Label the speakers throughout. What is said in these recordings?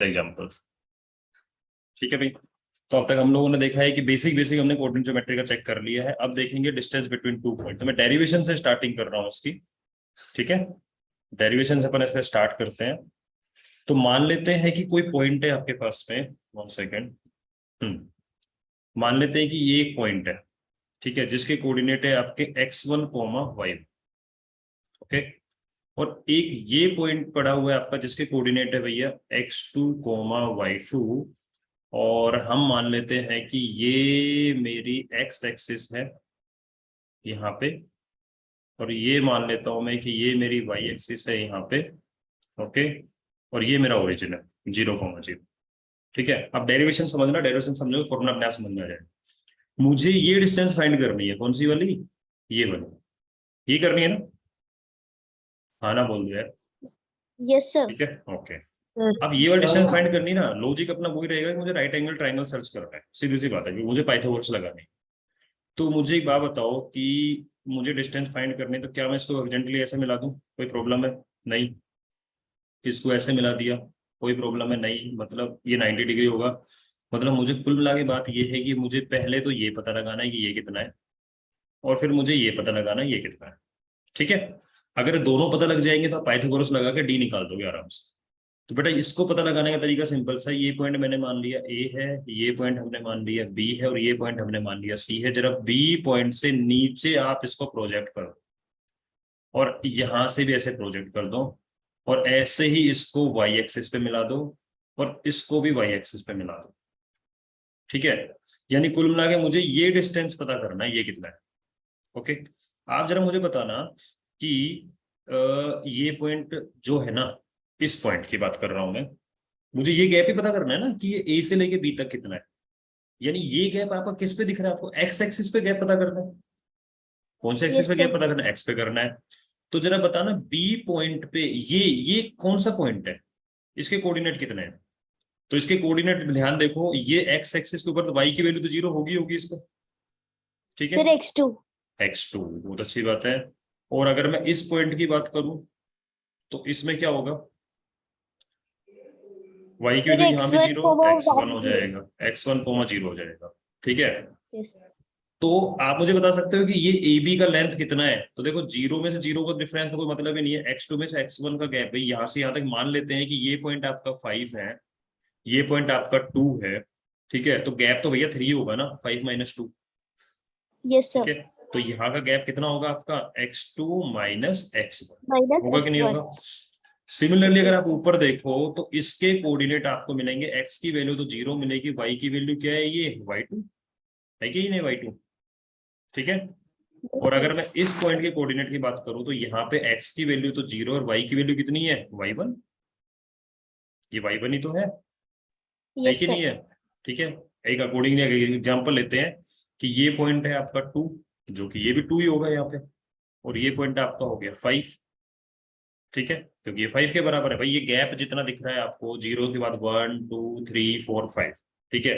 Speaker 1: Example. ठीक है भाई, तो अब तक हम लोगों ने देखा है कि बेसिक हमने कोऑर्डिनेट ज्योमेट्री का चेक कर लिया है। अब देखेंगे डिस्टेंस बिटवीन टू पॉइंट। तो मैं डेरिवेशन से स्टार्टिंग कर रहा हूँ उसकी। ठीक है, डेरिवेशन से अपन इसका स्टार्ट करते हैं। तो मान लेते हैं कि कोई पॉइंट है आपके पास में, 1 सेकेंड। मान लेते हैं कि ये एक पॉइंट है, ठीक है, जिसके कोऑर्डिनेट है आपके x1, y1। ओके, और एक ये पॉइंट पड़ा हुआ है आपका जिसके कोऑर्डिनेट है भैया x2, y2। और हम मान लेते हैं कि ये मेरी x एक्सिस है यहाँ पे, और ये मान लेता हूं मैं कि ये मेरी y एक्सिस है यहाँ पे। ओके, और ये मेरा ओरिजिन है 0,0। ठीक है, अब डेरिवेशन समझना, डेरिवेशन समझोगे फॉर्मूला अपने आप समझ में आ जाएगा। मुझे ये डिस्टेंस फाइंड करनी है, कौन सी वाली, ये वाली, ये करनी है ना। हाँ ना, बोल दो यार।
Speaker 2: Yes sir.
Speaker 1: ठीक है, ओके। अब ये वाली डिस्टेंस फाइंड करनी ना, लॉजिक अपना वही रहेगा कि मुझे राइट एंगल ट्रायंगल सर्च करना है, सीधी सी बात है, क्योंकि मुझे पाइथागोरस लगानी है। तो मुझे एक बात बताओ कि मुझे डिस्टेंस फाइंड करनी है, तो क्या मैं इसको अर्जेंटली ऐसे मिला दूं, कोई प्रॉब्लम है? नहीं। इसको ऐसे मिला दिया, कोई प्रॉब्लम है? नहीं। मतलब ये 90 डिग्री होगा। मतलब मुझे कुल मिला के बात ये है कि मुझे पहले तो ये पता लगाना है कि ये कितना है, और फिर मुझे ये पता लगाना है ये कितना है। ठीक है, अगर दोनों पता लग जाएंगे तो आप पाइथागोरस लगा के डी निकाल दोगे आराम से। तो बेटा इसको पता लगाने का तरीका सिंपल सा, ये पॉइंट मैंने मान लिया ए है, ये पॉइंट हमने मान लिया बी है, और ये पॉइंट हमने मान लिया सी है। जरा बी पॉइंट से नीचे आप इसको प्रोजेक्ट कर दो, और यहां से भी ऐसे प्रोजेक्ट कर दो, और ऐसे ही इसको वाई एक्सिस पे मिला दो, और इसको भी वाई एक्सिस पे मिला दो। ठीक है, यानी कुल मिला के मुझे ये डिस्टेंस पता करना है ये कितना है। ओके, आप जरा मुझे बताना कि ये पॉइंट जो है ना, इस पॉइंट की बात कर रहा हूं मैं, मुझे ये गैप ही पता करना है ना कि ये ए से लेके बी तक कितना है। यानी ये गैप आपका किस पे दिख रहा है, आपको एक्स एक्सिस पे गैप पता करना है। कौन से एक्सिस
Speaker 2: यस
Speaker 1: पे गैप
Speaker 2: सर।
Speaker 1: पता करना है, एक्स पे करना है। तो जरा बताना बी पॉइंट पे ये कौन सा पॉइंट है, इसके कोऑर्डिनेट कितने हैं। तो इसके कोऑर्डिनेट ध्यान देखो, ये एक्स एक्सिस के ऊपर, तो वाई की वैल्यू तो 0 होगी होगी इस पर। ठीक है,
Speaker 2: सर x2।
Speaker 1: x2, बहुत अच्छी बात है। और अगर मैं इस पॉइंट की बात करूं तो इसमें क्या होगा, y की
Speaker 2: सर
Speaker 1: वैल्यू यहाँ भी
Speaker 2: x1
Speaker 1: 0, x1 हो
Speaker 2: y2।
Speaker 1: जाएगा, x1 0 हो जाएगा। ठीक है,
Speaker 2: यस।
Speaker 1: तो आप मुझे बता सकते हो कि ये ए बी का लेंथ कितना है। तो देखो 0 में से 0 का डिफरेंस का कोई मतलब ही नहीं है, x2 में से x1 का गैप है, यहाँ से यहाँ तक मान लेते हैं कि ये पॉइंट आपका 5 है, ये पॉइंट आपका 2 है। ठीक है, तो गैप तो भैया 3 होगा ना, 5 - 2।
Speaker 2: यस
Speaker 1: ठीक
Speaker 2: सर।
Speaker 1: है, तो यहाँ का गैप कितना होगा आपका, x2 - x1 होगा कि नहीं
Speaker 2: -x1।
Speaker 1: होगा। सिमिलरली अगर आप
Speaker 2: यस सर।
Speaker 1: ऊपर देखो तो इसके कोऑर्डिनेट आपको मिलेंगे, x की वैल्यू तो 0 मिलेगी, y की वैल्यू क्या है, ये y2 है कि नहीं, y2। ठीक है, और अगर मैं इस पॉइंट के कोऑर्डिनेट की बात करूं तो यहाँ पे x की वैल्यू तो 0 और y की वैल्यू कितनी है, y1। ये y1 ही तो है
Speaker 2: यस
Speaker 1: कि नहीं
Speaker 2: सर।
Speaker 1: है। ठीक है, एक अकॉर्डिंगली एग्जांपल लेते हैं कि ये पॉइंट है आपका 2, जो कि ये भी 2 ही होगा यहाँ पे, और ये पॉइंट आपका हो गया 5। ठीक है, क्योंकि ये 5 के बराबर है भाई, ये गैप जितना दिख रहा है आपको 0 के बाद 1 2 3 4 5। ठीक है,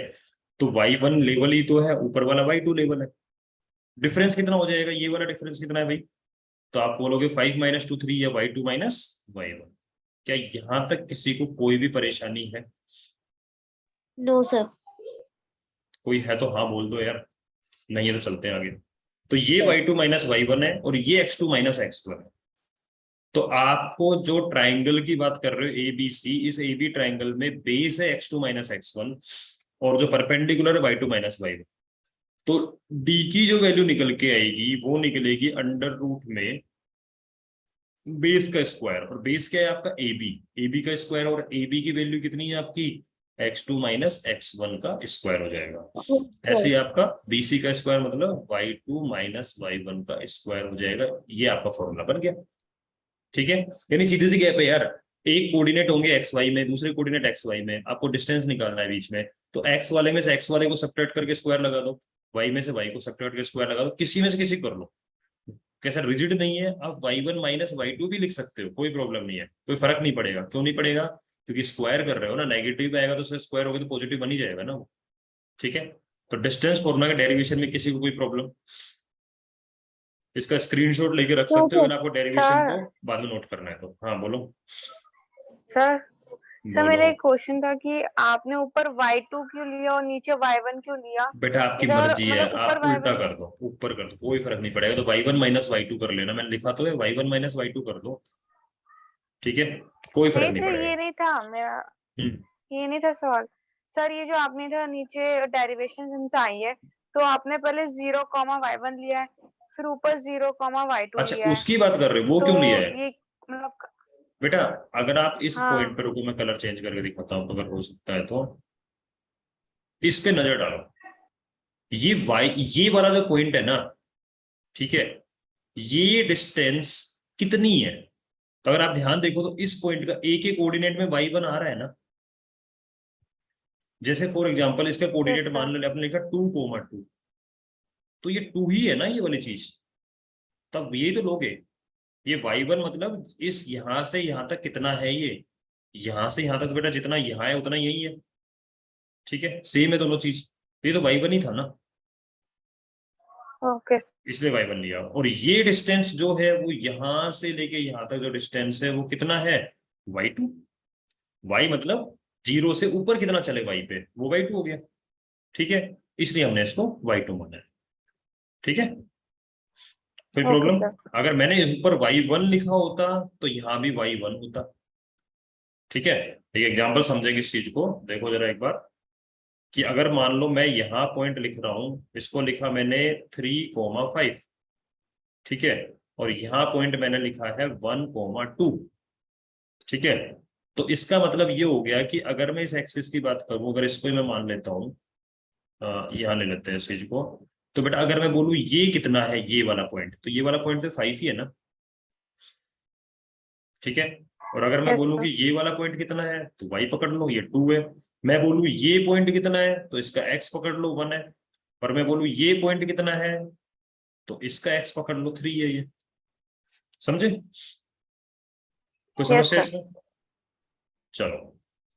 Speaker 1: तो y1 लेवल ही तो है, ऊपर वाला y2 लेवल है। डिफरेंस कितना हो जाएगा, ये वाला डिफरेंस कितना है भाई, तो आप बोलोगे 5 - 2 3 या y2 - y1। क्या यहां तक किसी को कोई भी परेशानी है?
Speaker 2: No sir.
Speaker 1: कोई है तो हाँ बोल दो यार, नहीं है तो चलते हैं आगे। तो ये
Speaker 2: सर
Speaker 1: y2 - y1 है, और ये x2 - x1 है। तो आपको जो ट्राइंगल की बात कर रहे हो ए बी सी, इस ए बी ट्राइंगल में बेस है x2 - x1, और जो परपेंडिकुलर है y2 - y1। तो डी की जो वैल्यू निकल के आएगी वो निकलेगी अंडर रूट में बेस का स्क्वायर, और बेस क्या है आपका ए बी का स्क्वायर, और ए बी की वैल्यू कितनी है आपकी, x2 - x1 का स्क्वायर हो जाएगा। ऐसे ही आपका BC का स्क्वायर मतलब y2 - y1 का स्क्वायर हो जाएगा। ये आपका फॉर्मूला बन गया। ठीक है, यानी सीधी सी गैप है यार, एक कोऑर्डिनेट होंगे एक्स वाई में, दूसरे कोऑर्डिनेट एक्स वाई में, आपको डिस्टेंस निकालना है बीच में। तो एक्स वाले में से एक्स वाले को सब्ट्रैक्ट करके स्क्वायर लगा दो, वाई में से वाई को सब्ट्रैक्ट करके स्क्वायर लगा दो, किसी में से किसी कर लो। कैसा रिजिड नहीं है, आप y1 - y2 भी लिख सकते हो, कोई प्रॉब्लम नहीं है, कोई फर्क नहीं पड़ेगा। क्यों नहीं पड़ेगा, क्योंकि स्क्वायर कर रहे हो ना, नेगेटिव आएगा तो स्क्वायर होगा तो पॉजिटिव बन ही जाएगा ना वो। ठीक है, तो डिस्टेंस फॉर्मूला के डेरिवेशन में किसी को कोई प्रॉब्लम, इसका स्क्रीनशॉट लेके रख
Speaker 2: नो
Speaker 1: सकते हो
Speaker 2: सर।
Speaker 1: अगर आपको डेरिवेशन
Speaker 3: सर
Speaker 1: को बाद में नोट करना है तो। हाँ बोलो।
Speaker 3: सर सर मेरा
Speaker 1: बोलो
Speaker 3: एक क्वेश्चन था कि आपने ऊपर y2 क्यों लिया और नीचे y1 क्यों लिया?
Speaker 1: बेटा, आपकी
Speaker 3: इधर
Speaker 1: मर्जी है,
Speaker 3: मतलब ऊपर
Speaker 1: आप उल्टा
Speaker 3: y1।
Speaker 1: कर दो, ऊपर कर दो, कोई फर्क नहीं पड़ेगा। तो y1 माइनस y2 कर लेना, मैंने लिखा तो है y1 माइनस y2 कर दो, ठीक है, कोई फर्क
Speaker 3: नहीं
Speaker 1: नहीं
Speaker 3: सर,
Speaker 1: पड़ेगा।
Speaker 3: ये नहीं था मेरा,
Speaker 1: हम्म।
Speaker 3: ये नहीं था सवाल। सर ये जो आपने था नीचे डेरिवेशन इनसे आई है, तो आपने पहले 0, y1 लिया है, फिर ऊपर 0, y2
Speaker 1: अच्छा,
Speaker 3: लिया है,
Speaker 1: उसकी बात कर रहे हो, वो
Speaker 3: तो
Speaker 1: क्यों लिया है
Speaker 3: ये मतलब।
Speaker 1: बेटा? अगर आप इस पॉइंट
Speaker 3: हाँ।
Speaker 1: पर रुको, मैं कलर चेंज करके दिखाता हूँ अगर हो सकता है तो। इस पे नजर डालो, ये वाई, ये वाला जो पॉइंट है ना, ठीक है, ये डिस्टेंस कितनी है? तो अगर आप ध्यान देखो तो इस पॉइंट का एक एक कोऑर्डिनेट में y1 आ रहा है ना। जैसे फॉर एग्जांपल इसका
Speaker 3: यस
Speaker 1: कोऑर्डिनेट
Speaker 3: सर।
Speaker 1: मान लो आपने लिखा 2,2, तो ये 2 ही है ना ये वाली चीज, तब यही तो लोगे। ये y1 मतलब इस यहां से यहां तक कितना है, ये यहां से यहां तक बेटा जितना यहाँ है उतना यही है, ठीक है, सेम है दोनों चीज। ये तो y1 ही था ना,
Speaker 3: ओके।
Speaker 1: इसलिए y1 लिया। और ये डिस्टेंस जो है वो यहां से लेके यहां तक जो डिस्टेंस है वो कितना है, y2। y मतलब 0 से ऊपर कितना चले y पे, वो y2 हो गया, ठीक है, इसलिए हमने इसको y2 माना है, ठीक है, कोई
Speaker 3: ओके
Speaker 1: प्रॉब्लम?
Speaker 3: सर।
Speaker 1: अगर मैंने ऊपर y1 लिखा होता तो यहां भी y1 होता, ठीक है। एक एग्जांपल समझेंगे इस चीज को, देखो जरा एक बार, कि अगर मान लो मैं यहां पॉइंट लिख रहा हूं, इसको लिखा मैंने 3,5, ठीक है, और यहाँ पॉइंट मैंने लिखा है 1,2, ठीक है। तो इसका मतलब ये हो गया कि अगर मैं इस एक्सिस की बात करूं, अगर इसको ही मैं मान लेता हूं, यहाँ ले लेते हैं इस चीज को, तो बेटा अगर मैं बोलूं ये कितना है, ये वाला पॉइंट, तो ये वाला पॉइंट तो 5 ही है ना, ठीक है। और अगर मैं
Speaker 3: यस
Speaker 1: बोलूं
Speaker 3: सर।
Speaker 1: कि ये वाला पॉइंट कितना है, तो y पकड़ लो, ये 2 है। मैं बोलूं ये पॉइंट कितना है, तो इसका x पकड़ लो, 1 है। और मैं बोलूं ये पॉइंट कितना है, तो इसका x पकड़ लो, 3 है ये। समझे? कोई
Speaker 3: यस
Speaker 1: समस्या
Speaker 3: सर।
Speaker 1: इसमें? चलो,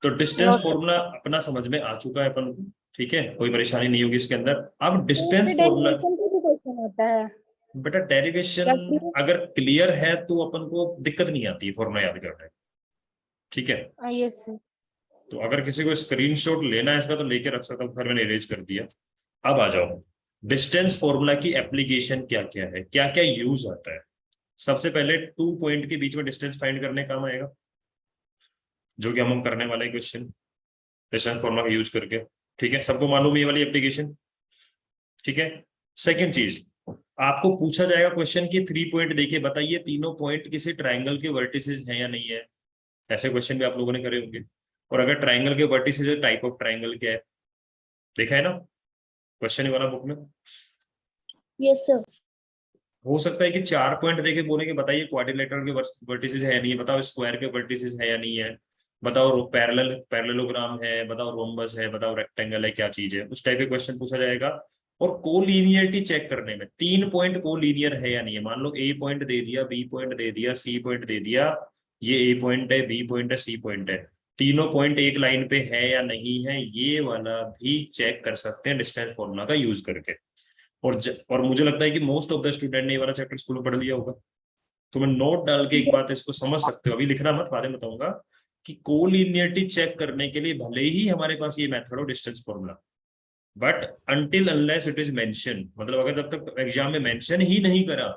Speaker 1: तो
Speaker 3: नो
Speaker 1: डिस्टेंस
Speaker 3: सर।
Speaker 1: फॉर्मूला अपना समझ में आ चुका है अपन को, ठीक है, कोई परेशानी नहीं होगी इसके अंदर। अब
Speaker 4: तो
Speaker 1: डिस्टेंस
Speaker 4: फिर
Speaker 1: फॉर्मूला,
Speaker 4: डेरिवेशन का भी क्वेश्चन होता है
Speaker 1: बेटा डेरिवेशन
Speaker 4: क्या clear?
Speaker 1: अगर क्लियर है तो अपन को दिक्कत नहीं आती है फॉर्मूला याद करने में, ठीक है।
Speaker 4: Yes sir.
Speaker 1: तो अगर किसी को स्क्रीनशॉट लेना है इसका तो लेके रख सकता हूँ, फिर मैंने इरेज कर दिया। अब आ जाओ, डिस्टेंस फॉर्मूला की एप्लीकेशन क्या क्या है, क्या क्या यूज आता है। सबसे पहले 2 पॉइंट के बीच में डिस्टेंस फाइंड करने काम आएगा, जो कि हम करने वाले क्वेश्चन डिस्टेंस फॉर्मूला का यूज करके, ठीक है, सबको मालूम है ये वाली एप्लीकेशन, ठीक है। सेकंड चीज, आपको पूछा जाएगा क्वेश्चन की 3 पॉइंट देखिए, बताइए तीनों पॉइंट किसी ट्राइंगल के वर्टिसेस हैं या नहीं है। ऐसे क्वेश्चन भी आप लोगों ने करे होंगे। और अगर ट्राइंगल के वर्टिसेस है, टाइप ऑफ ट्राइंगल क्या है, देखा है ना क्वेश्चन वाला बुक में।
Speaker 2: Yes, sir.
Speaker 1: हो सकता है कि 4 पॉइंट देके बोले कि बताइए क्वाड्रिलेटरल के वर्टिसेस है या नहीं है, बताओ स्क्वायर के वर्टिसेस है या नहीं है, बताओ पैरेललोग्राम है, बताओ रोम्बस है, बताओ रेक्टेंगल है, क्या चीज है, उस टाइप के क्वेश्चन पूछा जाएगा। और कोलिनियरिटी चेक करने में 3 पॉइंट कोलिनियर है या नहीं है, मान लो ए पॉइंट दे दिया, बी पॉइंट दे दिया, सी पॉइंट दे दिया, ये ए पॉइंट है, बी पॉइंट है, सी पॉइंट है, तीनों पॉइंट एक लाइन पे है या नहीं है, ये वाला भी चेक कर सकते हैं डिस्टेंस फॉर्मूला का यूज करके। और मुझे लगता है कि मोस्ट ऑफ द स्टूडेंट ने ये वाला चैप्टर स्कूल में पढ़ लिया होगा। तो मैं नोट डाल के एक बात इसको समझ सकते हो, अभी लिखना मत, बाद में बताऊंगा कि कोलिनियरिटी चेक करने के लिए भले ही हमारे पास ये मेथड हो distance formula, but until unless it is mention, मतलब अगर जब तक एग्जाम में मेंशन ही नहीं करा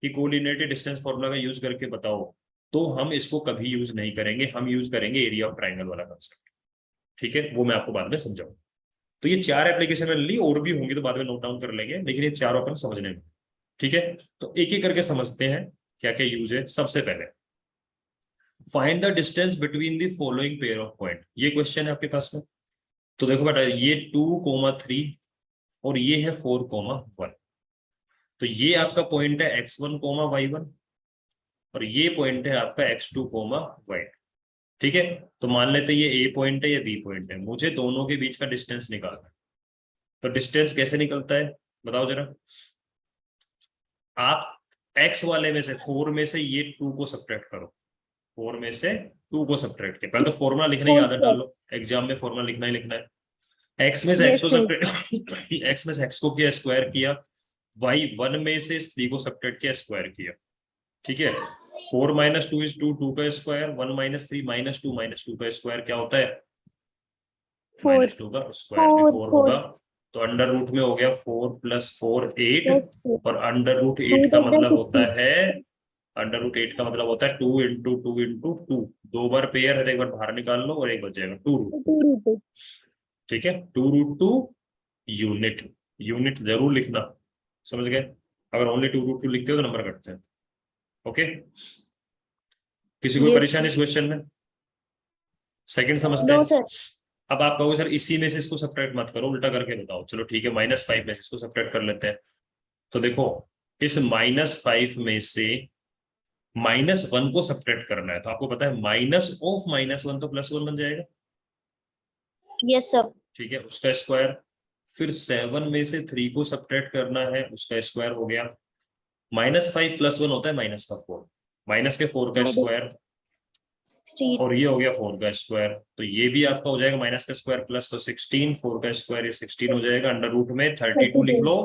Speaker 1: कि कोलिनियरिटी डिस्टेंस फॉर्मूला का यूज करके बताओ, तो हम इसको कभी यूज नहीं करेंगे, हम यूज करेंगे एरिया ऑफ ट्राइंगल वाला कंसेप्ट, ठीक है, वो मैं आपको बाद में समझाऊंगा। तो ये 4 एप्लीकेशन में ली, और भी होंगी तो बाद में नोट डाउन कर लेंगे, लेकिन ये चारों अपन समझने में, ठीक है। तो एक एक करके समझते हैं क्या क्या यूज है। सबसे पहले find the distance between the following pair of point, ये क्वेश्चन है आपके पास में। तो देखो बेटा, ये 2,3 और ये है 4,1, तो ये आपका पॉइंट है x1, y1, और ये पॉइंट है आपका x2, y, ठीक है। तो मान लेते ये a पॉइंट है, ये b पॉइंट है, मुझे दोनों के बीच का डिस्टेंस निकालना है। तो डिस्टेंस कैसे निकलता है बताओ जरा। आप x वाले में से 4 में से ये 2 को सब्ट्रैक्ट करो, 4 में से 2 को सब्ट्रैक्ट किया, पहले तो फॉर्मूला लिखने की आदत डालो, एग्जाम में फॉर्मूला लिखना ही लिखना है। x में से x
Speaker 4: यस
Speaker 1: को
Speaker 4: सर।
Speaker 1: सब्ट्रैक्ट x में से x को किया, स्क्वायर किया, y1 में से 3 को सब्ट्रैक्ट किया, स्क्वायर किया, ठीक है। 4 माइनस 2 इज 2, 2 का स्क्वायर, 1 माइनस 3 माइनस 2 का स्क्वायर क्या होता है?
Speaker 4: 4
Speaker 1: -2 का स्क्वायर भी 4
Speaker 2: 4
Speaker 1: होगा। तो अंडर रूट में हो गया 4 + 4 8,
Speaker 2: plus 4.
Speaker 1: और अंडर रूट 8
Speaker 2: 8
Speaker 1: का
Speaker 2: is
Speaker 1: मतलब
Speaker 2: 16.
Speaker 1: होता है, अंडर रूट 8 का मतलब होता है 2 × 2 × 2, 2 बार पेयर है तो एक बार बाहर निकाल लो और एक बच जाएगा 2 रूट।
Speaker 2: 2 root 2.
Speaker 1: ठीक है, 2 √ 2 यूनिट, यूनिट जरूर लिखना, समझ गए? अगर ओनली 2 √ 2 लिखते हो तो नंबर कटते हैं। ओके, किसी को
Speaker 4: Yes,
Speaker 1: परेशानी इस क्वेश्चन में? सेकंड समझते
Speaker 2: No,
Speaker 1: हैं।
Speaker 2: sir.
Speaker 1: अब आप कहोगे सर इसी में से इसको सब्ट्रैक्ट मत करो, उल्टा करके बताओ। चलो ठीक है, -5 में से इसको सब्ट्रैक्ट कर लेते हैं। तो देखो, इस -5 में से -1 को सब्ट्रैक्ट करना है, तो आपको पता है माइनस ऑफ -1 तो +1 बन जाएगा।
Speaker 2: Yes, sir.
Speaker 1: ठीक है, उसका स्क्वायर। फिर 7 में से 3 को सब्ट्रैक्ट करना है, उसका स्क्वायर हो गया। -5 + 1 होता है -4, माइनस के 4 का स्क्वायर,
Speaker 2: 16.
Speaker 1: और ये हो गया 4 का स्क्वायर। तो ये भी आपका हो जाएगा माइनस का स्क्वायर प्लस, तो 16, 4 का स्क्वायर, ये 16 हो जाएगा। अंडर रूट में 32 लिख लो,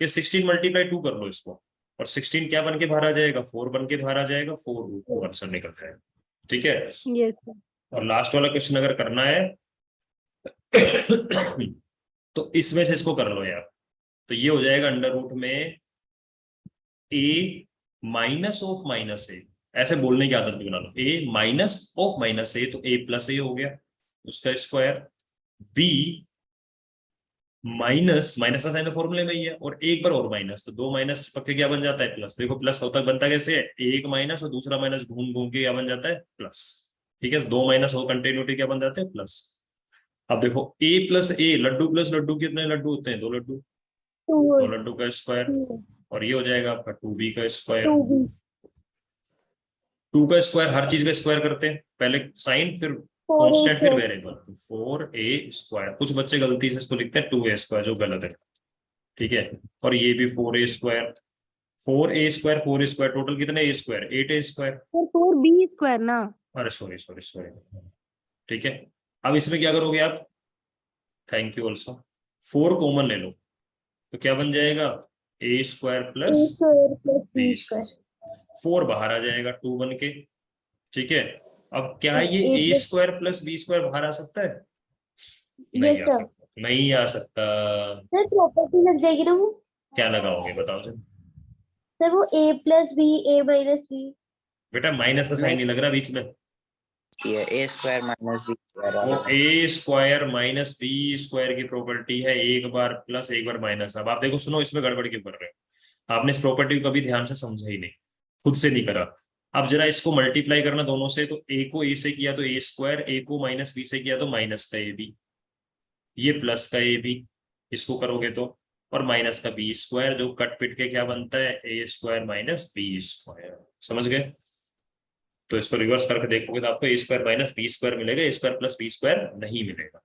Speaker 1: ये 16 × 2 कर लो इसको, और 16 क्या बन के बाहर आ जाएगा? 4 बन के बाहर आ जाएगा, 4 आंसर निकल जाएगा। ठीक है,
Speaker 4: yes, sir.
Speaker 1: और लास्ट वाला क्वेश्चन अगर करना है तो इसमें से इसको कर लो यार। तो ये हो जाएगा अंडर रूट में a माइनस ऑफ -a, ऐसे बोलने की आदत भी बना लो, a माइनस ऑफ -a, तो a + a हो गया, उसका स्क्वायर। b माइनस का साइन फॉर्मूले में ही है, और एक बार और माइनस, तो 2 माइनस पक्के क्या बन जाता है? प्लस। देखो प्लस होता बनता कैसे है? एक माइनस और दूसरा माइनस घूम घूम के क्या बन जाता है? प्लस। ठीक है, 2 माइनस और कंटिन्यूटी क्या बन जाते हैं? प्लस। अब देखो a + a, लड्डू प्लस लड्डू, कितने लड्डू होते हैं? 2 लड्डू, 2
Speaker 2: 2
Speaker 1: लड्डू का स्क्वायर, और ये हो जाएगा आपका 2b का स्क्वायर।
Speaker 2: 2b.
Speaker 1: 2 का स्क्वायर, हर चीज का स्क्वायर करते हैं, पहले साइन फिर
Speaker 2: 4a
Speaker 1: कांस्टेंट फिर
Speaker 2: square.
Speaker 1: वेरिएबल। 4a स्क्वायर, कुछ बच्चे गलती से इसको लिखते हैं 2a स्क्वायर, जो गलत है। ठीक है, और ये भी 4a square, 4a square, 4a square, total कितने a square? 8a square.
Speaker 4: Sir, 4b square ना?
Speaker 1: अरे सॉरी सॉरी सॉरी। ठीक है, अब इसमें क्या करोगे आप? Thank you also. 4 कॉमन ले लो, तो क्या बन जाएगा? a square
Speaker 2: A
Speaker 1: plus
Speaker 2: square plus
Speaker 1: b
Speaker 2: b square.
Speaker 1: 4 बाहर आ जाएगा 2 बन के। ठीक है, अब क्या ये
Speaker 2: A
Speaker 1: a
Speaker 2: plus.
Speaker 1: Square plus b square बाहर आ सकता है? नहीं
Speaker 2: Yes,
Speaker 1: आ
Speaker 2: sir.
Speaker 1: सकता, नहीं आ सकता।
Speaker 2: सर प्रॉपर्टी लग जाएगी ना वो?
Speaker 1: क्या लगाओगे बताओ जरा?
Speaker 2: सर वो a plus b, a minus b.
Speaker 1: बेटा माइनस का साइन नहीं लग रहा बीच में,
Speaker 5: ये a square minus b square
Speaker 1: वो
Speaker 5: वाला।
Speaker 1: a square minus b square की प्रॉपर्टी है, एक बार प्लस एक बार माइनस। अब आप देखो, सुनो, इसमें गड़बड़ क्यों कर रहे हो? आपने इस प्रॉपर्टी को कभी ध्यान से समझा ही नहीं, खुद से नहीं करा। अब जरा इसको मल्टीप्लाई करना दोनों से, तो a को a से किया तो a स्क्वायर, a को -b से किया तो माइनस का ab, ये प्लस का ab, इसको करोगे तो, और माइनस का b स्क्वायर, जो कट पिट के क्या बनता है? a square minus b square. समझ गए? तो इसको रिवर्स करके देखोगे तो आपको a square minus b square मिलेगा, a square plus b square नहीं मिलेगा।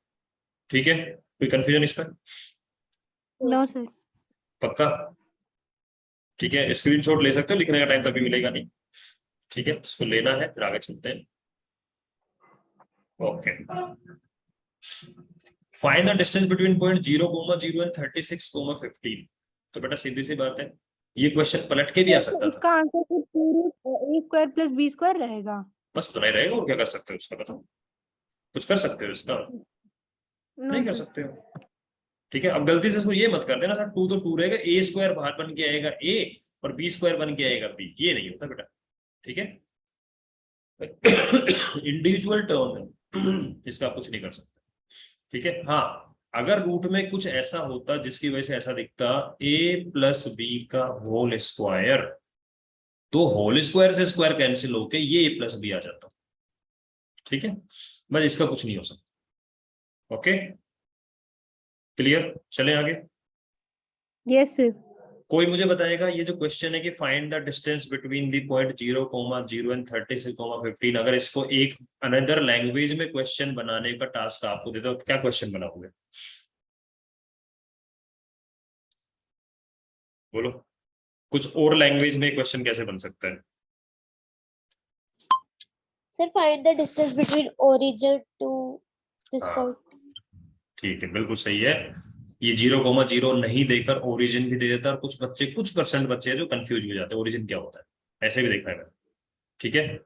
Speaker 1: ठीक है, कोई कंफ्यूजन इस पर?
Speaker 4: No, sir.
Speaker 1: पक्का? ठीक है, स्क्रीनशॉट ले सकते हो, लिखने का टाइम तभी मिलेगा नहीं। ठीक है, इसको लेना है, फिर आगे चलते हैं। Okay, find the distance between point 0, 0 and 36, 15। तो बेटा सीधी सी बात है, ये क्वेश्चन पलट के भी आ सकता था,
Speaker 4: इसका आंसर तो a square plus b square रहेगा।
Speaker 1: बस उतना ही रहेगा, और क्या कर सकते हो इसका? बताओ, कुछ कर सकते हो इसका?
Speaker 4: No,
Speaker 1: नहीं कर
Speaker 4: sir. सकते।
Speaker 1: सकते हो। ठीक है, अब गलती से इसको ये मत कर देना सर, 2 तो 2 रहेगा, a स्क्वायर बाहर बन के आएगा a, और b स्क्वायर बन के आएगा b, ये नहीं होता बेटा। ठीक है, इंडिविजुअल टर्म है, इसका कुछ नहीं कर सकते। ठीक है, हाँ, अगर रूट में कुछ ऐसा होता जिसकी वजह से ऐसा दिखता a + b का होल स्क्वायर, तो होल स्क्वायर से स्क्वायर कैंसिल होके ये a + b आ जाता। ठीक है, बस इसका कुछ नहीं हो सकता। Okay, clear? चलें आगे।
Speaker 4: Yes, sir.
Speaker 1: कोई मुझे बताएगा, ये जो क्वेश्चन है कि find the distance between the point 0, 0 and 36, 15, अगर इसको एक अनदर लैंग्वेज में क्वेश्चन बनाने का टास्क आपको दे दो, क्या क्वेश्चन बनाओगे? बोलो, कुछ और लैंग्वेज में क्वेश्चन कैसे बन सकता है?
Speaker 2: Sir, find the distance between origin to this
Speaker 1: हाँ,
Speaker 2: point.
Speaker 1: ठीक है, बिल्कुल सही है। ये 0, 0 नहीं देकर ओरिजिन भी दे देता है, और कुछ बच्चे, कुछ % बच्चे हैं जो कंफ्यूज हो जाते हैं ओरिजिन क्या होता है, ऐसे भी देखा है मैंने। ठीक है,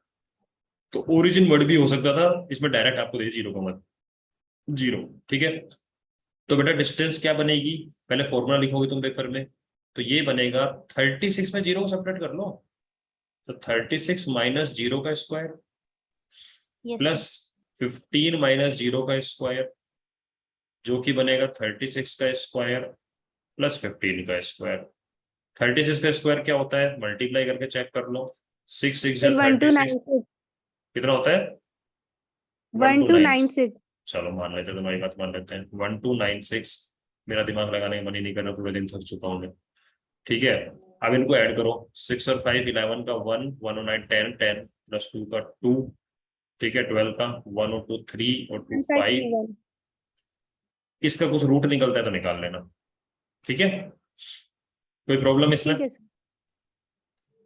Speaker 1: तो ओरिजिन वर्ड भी हो सकता था, इसमें डायरेक्ट आपको दे 0,0, ठीक है। तो बेटा डिस्टेंस क्या बनेगी, पहले फॉर्मूला लिखोगे तुम पेपर में, तो ये बनेगा 36 में 0 को सब्ट्रैक्ट कर लो, तो 36 माइनस 0 का स्क्वायर
Speaker 2: Yes,
Speaker 1: प्लस 15 माइनस 0 का स्क्वायर, जो कि बनेगा 36 का स्क्वायर प्लस 15 का स्क्वायर। 36 का स्क्वायर क्या होता है, मल्टीप्लाई करके चेक कर लो, 6 6
Speaker 4: सर
Speaker 1: 36
Speaker 4: 1296
Speaker 1: कितना होता है,
Speaker 4: 1296
Speaker 1: चलो मान लेते हैं, तुम्हारी बात मान लेते हैं, 1296। मेरा दिमाग लगाने का मन ही नहीं कर रहा, पूरे दिन थक चुका हूँ मैं, ठीक है। अब इनको ऐड करो, 6 और 5 11 का 1 1 और 9 10 10 प्लस 2 का 2, ठीक है, 12 का 1 और 2 3 और 2 5, इसका कुछ रूट निकलता है तो निकाल लेना, ठीक है। कोई प्रॉब्लम इसमें,
Speaker 4: ठीक है सर।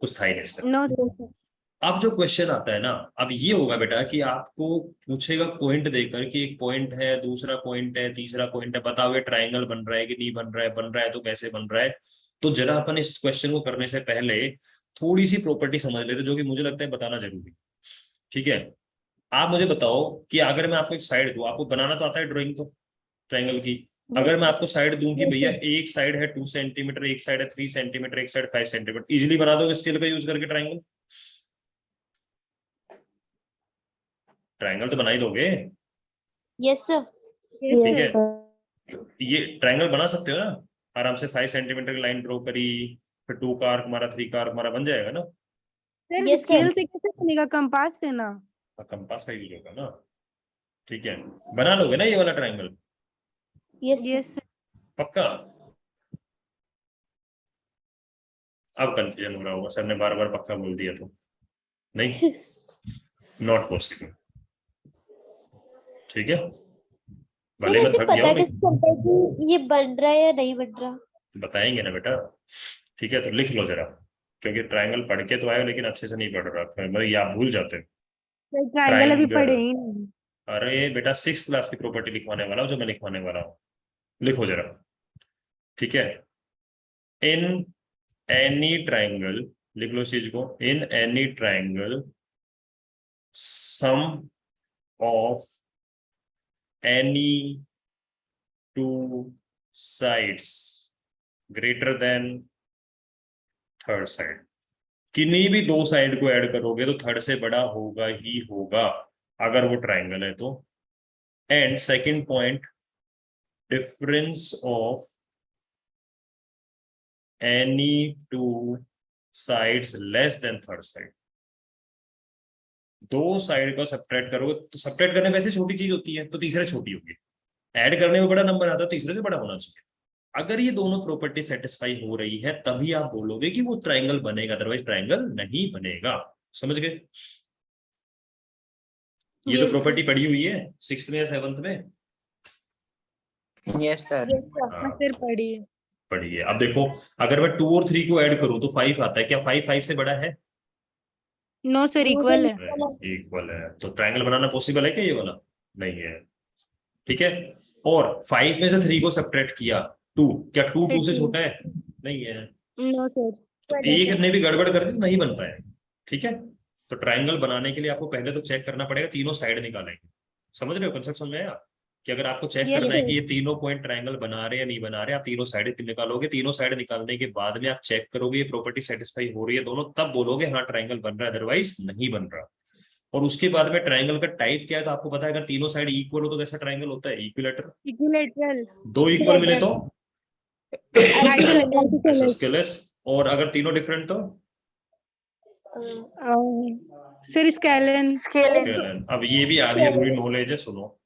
Speaker 1: कुछ था ही नहीं इसमें।
Speaker 4: No sir.
Speaker 1: अब जो क्वेश्चन आता है ना, अब ये होगा बेटा कि आपको पूछेगा पॉइंट देकर कि एक पॉइंट है, दूसरा पॉइंट है, तीसरा पॉइंट है, बताओ ये ट्रायंगल बन रहा है कि नहीं बन रहा है, बन रहा है तो कैसे बन रहा है। तो जरा अपन इस क्वेश्चन को करने से पहले थोड़ी सी प्रॉपर्टी समझ लेते, जो कि मुझे लगता है बताना जरूरी, ठीक है। आप मुझे बताओ कि अगर मैं आपको एक साइड दूं, आपको बनाना तो आता है ड्राइंग तो ट्रायंगल की, अगर मैं आपको साइड दूं कि भैया एक साइड है 2 सेंटीमीटर, एक साइड है 3 सेंटीमीटर, एक साइड 5 सेंटीमीटर, इजिली बना दोगे स्केल का यूज करके ट्रायंगल, ट्रायंगल तो बना ही लोगे,
Speaker 2: yes sir.
Speaker 1: ठीक है। तो ये ट्रायंगल बना सकते हो ना आराम से, 5 सेंटीमीटर की लाइन ड्रॉ करी, फिर 2 का आर्क मारा, 3 का आर्क मारा, बन जाएगा ना।
Speaker 4: Sir
Speaker 2: Yes,
Speaker 4: scale
Speaker 2: sir.
Speaker 4: से कैसे बनेगा, कंपास से ना।
Speaker 1: कंपास का यूज होगा ना, ठीक है, बना लोगे ना ये वाला ट्रायंगल,
Speaker 2: Yes sir.
Speaker 4: यस
Speaker 1: पक्का। अब कंफ्यूजन हो रहा होगा, सर ने बार बार पक्का बोल दिया तो नहीं, नॉट पॉसिबल, ठीक है।
Speaker 2: सर
Speaker 1: भले मैं
Speaker 2: ऐसे
Speaker 1: थक गया
Speaker 2: पता
Speaker 1: हूँ,
Speaker 2: कैसे चलता है कि ये बन रहा है या नहीं बन रहा?
Speaker 1: बताएंगे ना बेटा, ठीक है। तो लिख लो जरा, क्योंकि ट्रायंगल पढ़ के तो आए हो लेकिन अच्छे से नहीं पढ़ रहा, मतलब ये आप भूल जाते हो
Speaker 4: सर, ट्रायंगल अभी
Speaker 1: ट्रायंगल।
Speaker 4: पढ़े ही नहीं।
Speaker 1: अरे बेटा 6th क्लास की प्रॉपर्टी लिखवाने वाला हूँ, जो मैं लिखवाने वाला हूँ, लिखो जरा, ठीक है। इन एनी ट्रायंगल, लिख लो इस चीज को, in any triangle sum of any two sides greater than third side, किन्हीं भी दो साइड को ऐड करोगे तो थर्ड से बड़ा होगा ही होगा अगर वो ट्रायंगल है तो। And second point, difference of any two sides less than third side, दो साइड का सब्ट्रैक्ट करोगे तो सब्ट्रैक्ट करने में वैसे छोटी चीज होती है तो तीसरे छोटी होगी, ऐड करने में बड़ा नंबर आता है तीसरे से बड़ा होना चाहिए। अगर ये दोनों प्रॉपर्टी सेटिस्फाई हो रही है तभी आप बोलोगे कि वो ट्रायंगल बनेगा, अदरवाइज ट्रायंगल नहीं बनेगा, समझ गए। ये तो
Speaker 2: Yes,
Speaker 1: प्रॉपर्टी पढ़ी हुई है 6th में या 7th में,
Speaker 5: यस सर।
Speaker 2: yes sir.
Speaker 1: हाँ,
Speaker 4: सर पढ़िए।
Speaker 1: पढ़ी है। अब देखो अगर मैं 2 और 3 को ऐड करूं तो 5 आता है, क्या 5 5 से बड़ा है,
Speaker 4: no sir,
Speaker 2: No, sir,
Speaker 4: equal है।
Speaker 1: इक्वल है, तो ट्रायंगल बनाना पॉसिबल है क्या ये वाला, नहीं है, ठीक है। और 5 में से 3 को सब्ट्रैक्ट किया 2, क्या 2 2 से छोटा है, नहीं है,
Speaker 4: नो सर।
Speaker 1: तो एक ने भी गड़बड़ कर दी तो नहीं बन पाए, ठीक है। तो ट्रायंगल बनाने के लिए आपको पहले तो चेक करना पड़ेगा, तीनों साइड निकालेंगे, समझ रहे हो कंसेप्ट, समझ में आया कि अगर आपको चेक
Speaker 2: Yes,
Speaker 1: करना है
Speaker 2: sir.
Speaker 1: कि ये तीनों पॉइंट ट्रायंगल बना रहे हैं या नहीं बना रहे, आप तीनों साइड निकालोगे, तीनों साइड निकालने के बाद में आप चेक करोगे ये प्रॉपर्टी सेटिस्फाई हो रही है दोनों, तब बोलोगे हाँ ट्रायंगल बन रहा है, अदरवाइज नहीं बन रहा। और उसके बाद में ट्रायंगल का टाइप क्या है तो आपको पता है, अगर तीनों साइड इक्वल हो तो कैसा ट्रायंगल होता है, इक्विलेटरल,
Speaker 4: इक्विलेटरल।
Speaker 1: दो इक्वल मिले तो
Speaker 2: Isosceles.
Speaker 1: आइसोस्केलेस, और अगर तीनों डिफरेंट तो
Speaker 4: सर स्केलन।
Speaker 1: स्केलन। अब ये भी आधी अधूरी नॉलेज है, सुनो।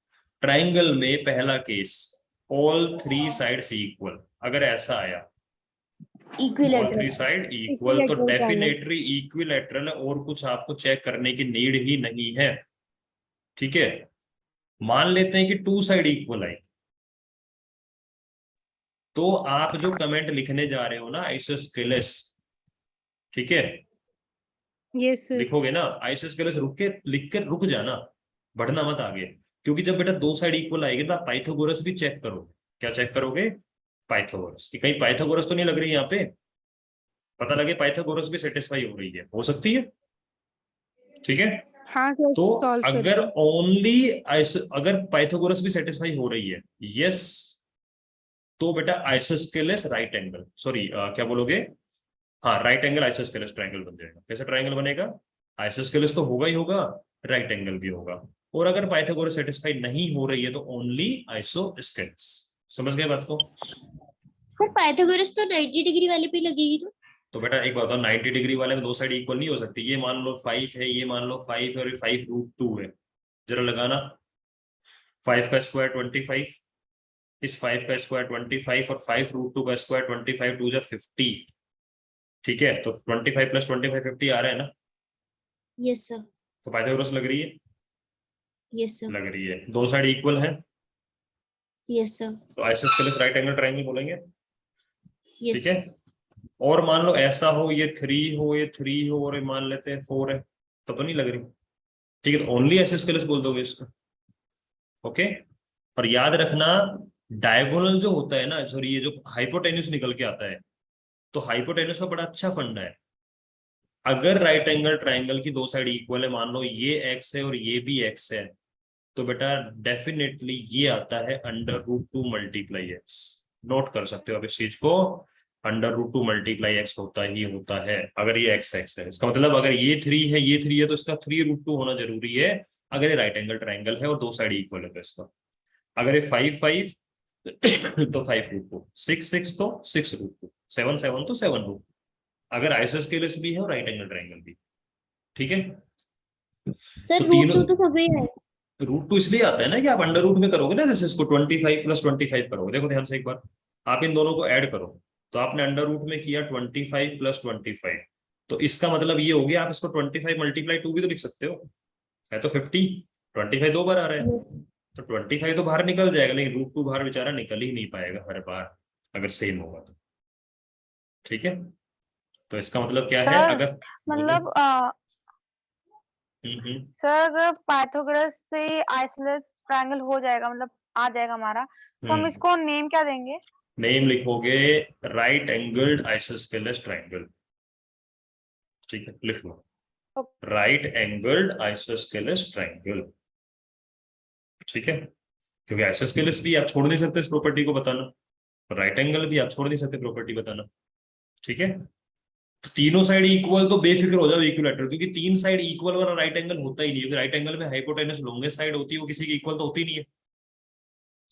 Speaker 1: ट्रायंगल में पहला केस, ऑल 3 साइड्स इक्वल, अगर ऐसा आया ऑल 3
Speaker 2: Equilateral.
Speaker 1: साइड इक्वल तो
Speaker 4: Equilateral
Speaker 1: डेफिनेटली इक्विलेटरल है, और कुछ आपको चेक करने की नीड ही नहीं है, ठीक है। मान लेते हैं कि 2 साइड इक्वल आई, तो आप जो कमेंट लिखने जा रहे हो ना आइसोस्केलेस, ठीक है,
Speaker 4: यस सर।
Speaker 1: लिखोगे ना आइसोस्केलेस, रुक के लिख के रुक जाना, बढ़ना मत आगे, क्योंकि जब बेटा दो साइड इक्वल आएगी तो आप पाइथागोरस भी चेक करोगे, क्या चेक करोगे, पाइथागोरस, कि कहीं पाइथागोरस तो नहीं लग रही यहाँ पे, पता लगे पाइथागोरस भी सेटिस्फाई हो रही है, हो सकती है, ठीक है।
Speaker 4: हाँ सर,
Speaker 1: तो
Speaker 4: सॉल्व
Speaker 1: अगर
Speaker 4: करिए।
Speaker 1: ओनली अगर पाइथागोरस भी सेटिस्फाई हो रही है, यस, तो बेटा आइसोस्केलेस राइट एंगल, सॉरी क्या बोलोगे, हाँ राइट एंगल आइसोस्केलेस ट्रायंगल बन जाएगा। कैसे ट्रायंगल बनेगा, आइसोस्केलेस तो होगा ही होगा, राइट एंगल भी होगा। और अगर पाइथागोरस सेटिस्फाई नहीं हो रही है तो ओनली आइसोस्केलेस। समझ गए बात को।
Speaker 2: सर पाइथागोरस तो 90 डिग्री वाले पे लगेगी ना।
Speaker 1: तो बेटा एक बात बताओ, 90 डिग्री वाले में दो साइड इक्वल नहीं हो सकती। ये मान लो 5 है, ये मान लो 5 है, और ये 5√2 है। जरा लगाना, 5 का स्क्वायर 25, इस 5 का स्क्वायर 25, और 5√2 का स्क्वायर 25, 2 जा 50। ठीक है, तो 25 + 25 50 आ रहा है ना।
Speaker 2: यस सर,
Speaker 1: तो पाइथागोरस लग रही है,
Speaker 2: यस सर,
Speaker 1: लग रही है। दोनों साइड इक्वल है,
Speaker 2: यस सर,
Speaker 1: तो आइसोस्केलेस राइट एंगल ट्रायंगल बोलेंगे। ठीक
Speaker 2: यस
Speaker 1: है।
Speaker 2: सर।
Speaker 1: और मान लो ऐसा हो, ये 3 हो, ये 3 हो, और ये मान लेते हैं 4 है, तो नहीं लग रही। ठीक है, तो ओनली आइसोस्केलेस बोल दोगे इसका। ओके। और याद रखना, डायगोनल जो होता है ना, सॉरी ये जो हाइपोटेन्यूस निकल के आता है, तो हाइपोटेन्यूस का बड़ा अच्छा फंडा है। अगर राइट एंगल ट्रायंगल की दो साइड इक्वल है, मान लो ये एक्स है और ये भी एक्स है, तो बेटा डेफिनेटली ये आता है √2 × x। नोट कर सकते हो आप इस चीज को, √2 × x होता ही होता है अगर ये x x है। इसका मतलब अगर ये 3 है, ये 3 है, तो इसका 3√2 होना जरूरी है अगर ये राइट एंगल ट्रायंगल है और दो साइड इक्वल है तो इसका। अगर ये 5 5 तो 5√2, 6 6 तो 6√2, 7 7 तो 7√2, अगर आइसोस्केलेस भी है और राइट एंगल ट्रायंगल भी। ठीक है।
Speaker 2: सर
Speaker 1: तो
Speaker 2: रूट
Speaker 1: तीनों,
Speaker 2: टू तो सभी है।
Speaker 1: √2 इसलिए आता है ना कि आप √ में करोगे ना, जैसे इसको 25 + 25 करोगे। देखो ध्यान से एक बार, आप इन दोनों को ऐड करो, तो आपने √ में किया 25 + 25, तो इसका मतलब ये हो गया, आप इसको 25 × 2 भी तो लिख सकते हो, है तो 50। 25 दो बार आ रहा है, तो 25 तो बाहर निकल जाएगा, लेकिन √2 बाहर बेचारा निकल ही नहीं पाएगा हर बार अगर सेम होगा तो। ठीक है, तो इसका मतलब क्या है,
Speaker 3: सर
Speaker 1: अगर बोलो।
Speaker 3: मतलब
Speaker 1: हम्म।
Speaker 3: सर अगर पाइथागोरस से आइसोसेलेस ट्रायंगल हो जाएगा, मतलब आ जाएगा हमारा, तो हम इसको नेम क्या देंगे?
Speaker 1: नेम लिखोगे राइट एंगल्ड आइसोस्केलेस ट्रायंगल। ठीक है, लिख लो, राइट एंगल्ड आइसोस्केलेस ट्रायंगल। ठीक है, क्योंकि आइसोस्केलेस भी आप छोड़ नहीं सकते इस प्रॉपर्टी को बताना, राइट एंगल भी आप छोड़ नहीं सकते प्रॉपर्टी बताना। ठीक है, तो तीनों साइड इक्वल तो बेफिक्र हो जाओ इक्विलैटरल, क्योंकि तीन साइड इक्वल वाला राइट एंगल होता ही नहीं, क्योंकि राइट एंगल में हाइपोटेनस लॉन्गेस्ट साइड होती है, वो किसी की इक्वल तो होती नहीं है।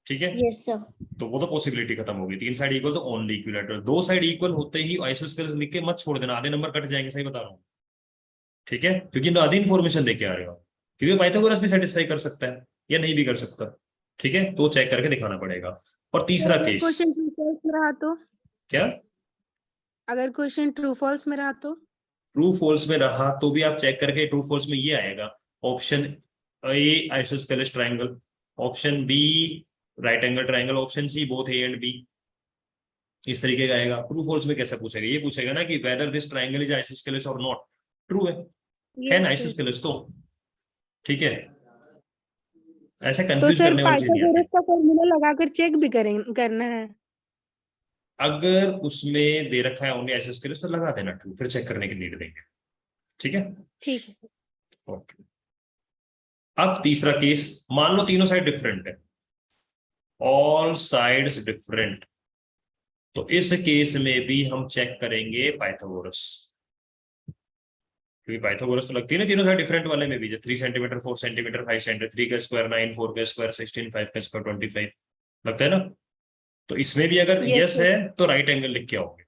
Speaker 1: ठीक है,
Speaker 2: यस सर,
Speaker 1: तो वो तो पॉसिबिलिटी खत्म होगी, तीन साइड इक्वल तो ओनली इक्विलैटरल। दो साइड इक्वल होते ही आइसोस्केलेस लिख के मत छोड़ देना, आधे नंबर कट जाएंगे, सही बता रहा हूँ। ठीक है, क्योंकि आधी इन्फॉर्मेशन देके आ रहे हो, क्योंकि पाइथागोरस भी सेटिस्फाई कर सकता है या नहीं भी कर सकता। ठीक है, तो चेक करके दिखाना पड़ेगा। और तीसरा
Speaker 4: अगर
Speaker 1: केस,
Speaker 4: क्वेश्चन ट्रू फॉल्स में रहा तो?
Speaker 1: क्या
Speaker 4: अगर क्वेश्चन ट्रू फॉल्स में रहा तो?
Speaker 1: ट्रू फॉल्स में रहा तो भी आप चेक करके, ट्रू फॉल्स में ये आएगा, option A isosceles triangle, option B right angle triangle, option C both A and B. इस तरीके का आएगा। ट्रू फॉल्स में कैसे पूछेगा, ये पूछेगा ना कि whether this triangle is isosceles और नॉट। ट्रू है ना
Speaker 4: यस सर।
Speaker 1: आइसोस्केलेस तो। ठीक है, ऐसे
Speaker 4: तो
Speaker 1: कंफ्यूज
Speaker 4: सर
Speaker 1: करने वाली चीज नहीं
Speaker 4: पाइथागोरस
Speaker 1: आती।
Speaker 4: का फॉर्मूला लगाकर चेक भी करना है?
Speaker 1: अगर उसमें दे रखा है ओनली आइसोस्केलेस तो लगा देना ट्रू, फिर चेक करने की नीड देंगे। ठीक है,
Speaker 4: ठीक है।
Speaker 1: ओके। अब तीसरा केस, मान लो तीनों साइड डिफरेंट है, ऑल साइड्स डिफरेंट, तो इस केस में भी हम चेक करेंगे पाइथागोरस, क्योंकि पाइथागोरस तो लगती है ना तीनों साइड डिफरेंट वाले में भी, 3 सेंटीमीटर 4 सेंटीमीटर 5 सेंटीमीटर, 3 का स्क्वायर 9, 4 का स्क्वायर 16, 5 का स्क्वायर 25 लगता है ना। तो इसमें भी अगर
Speaker 4: यस
Speaker 1: यस
Speaker 4: सर।
Speaker 1: है तो राइट एंगल लिख के आओगे,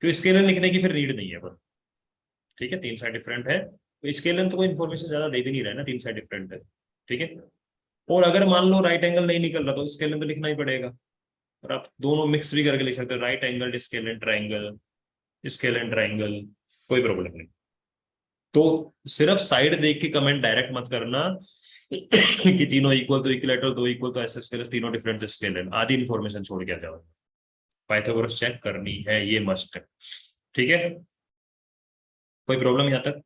Speaker 1: क्योंकि स्केलर लिखने की फिर नीड नहीं है पर। ठीक है, तीन साइड डिफरेंट है, तो स्केलर तो कोई इन्फॉर्मेशन ज्यादा दे भी नहीं रहा है ना, तीन साइड डिफरेंट है। ठीक है, और अगर मान लो राइट एंगल नहीं निकल रहा तो स्केलर तो लिखना ही पड़ेगा, और आप दोनों मिक्स भी करके लिख सकते हो, right angle scalar triangle, scalar triangle, कोई प्रॉब्लम नहीं। तो सिर्फ साइड देख के कमेंट डायरेक्ट मत करना कि तीनों इक्वल तो इक्विलैटरल, दो इक्वल तो ऐसे स्केलर, तीनों डिफरेंट स्केलर, आधी इन्फॉर्मेशन छोड़ के आ जाओ। पाइथागोरस चेक करनी है, ये मस्ट है। ठीक है, कोई प्रॉब्लम यहाँ तक।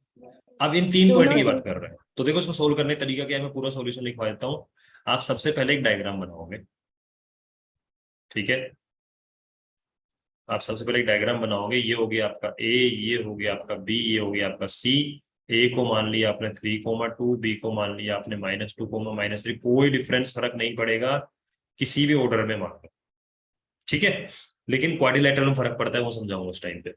Speaker 1: अब इन तीन
Speaker 2: नो
Speaker 1: पॉइंट की
Speaker 2: सर।
Speaker 1: बात कर रहे हैं, तो देखो इसको सोल्व करने का तरीका क्या है, मैं पूरा सॉल्यूशन लिखवा देता हूँ। आप सबसे पहले एक डायग्राम बनाओगे। ठीक है, आप सबसे पहले एक डायग्राम बनाओगे, ये हो गया आपका ए, ये हो गया आपका बी, ये हो गया आपका सी, ए को मान लिया आपने 3,2, बी को मान लिया आपने -2, -3, कोई डिफरेंस फर्क नहीं पड़ेगा किसी भी ऑर्डर में मान लो, ठीक है। लेकिन क्वाड्रिलेटरल में फर्क पड़ता है, वो समझाऊंगा उस टाइम पे।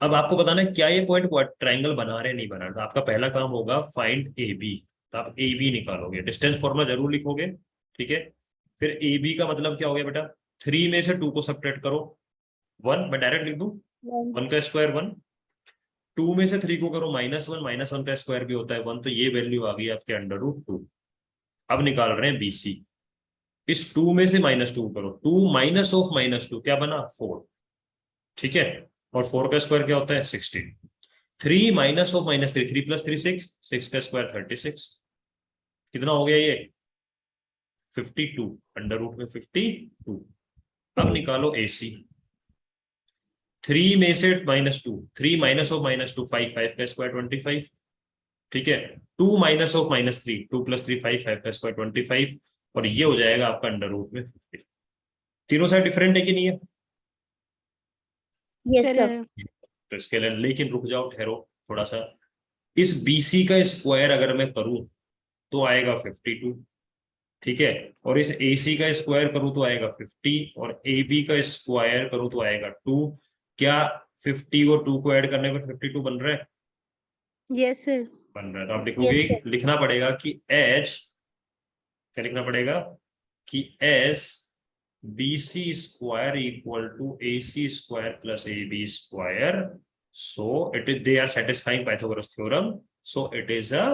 Speaker 1: अब आपको बताना है क्या ये पॉइंट ट्राइंगल बना रहे नहीं बना रहे। तो आपका पहला काम होगा फाइंड ए बी, तो आप ए बी निकालोगे, डिस्टेंस फॉर्मूला जरूर लिखोगे, ठीक है। फिर ए बी का मतलब क्या हो गया बेटा, 3 में से 2 को सब्ट्रैक्ट करो, 1 मैं डायरेक्ट लिख दूं, 1 का स्क्वायर 1, 2 में से 3 को करो -1, -1 का स्क्वायर भी होता है 1, तो ये वैल्यू आ गई आपके √2। अब निकाल रहे हैं BC, इस 2 में से -2 करो, 2 माइनस ऑफ -2 क्या बना 4, ठीक है। और 4 का स्क्वायर क्या होता है 16, 3 माइनस ऑफ -3, 3 + 3 6, 6 का स्क्वायर 36, कितना हो गया ये 52, √ में 52। अब निकालो AC, 3 में से -2, 3 माइनस ऑफ -2 5, 5 का स्क्वायर 25, ठीक है। 2 माइनस ऑफ -3, 2 + 3 5, 5 का स्क्वायर 25, और ये हो जाएगा आपका √ में 50। तीनों साइड डिफरेंट है कि नहीं है?
Speaker 2: Yes, sir.
Speaker 1: तो इसके लिए लेकिन रुक जाओ, ठहरो थोड़ा सा। इस BC का स्क्वायर अगर मैं करूं तो आएगा 52, ठीक है। और इस AC का स्क्वायर करूं तो आएगा 50, और AB का स्क्वायर करूं तो आएगा 2। क्या 50 और 2 को ऐड करने पर 52 बन रहा है?
Speaker 4: Yes sir.
Speaker 1: बन रहा है। तो आप लिखोगे,
Speaker 2: Yes, sir.
Speaker 1: लिखना पड़ेगा कि H, क्या लिखना पड़ेगा कि S BC square equal to AC square plus AB square, so it is, they are satisfying Pythagoras theorem, so it is a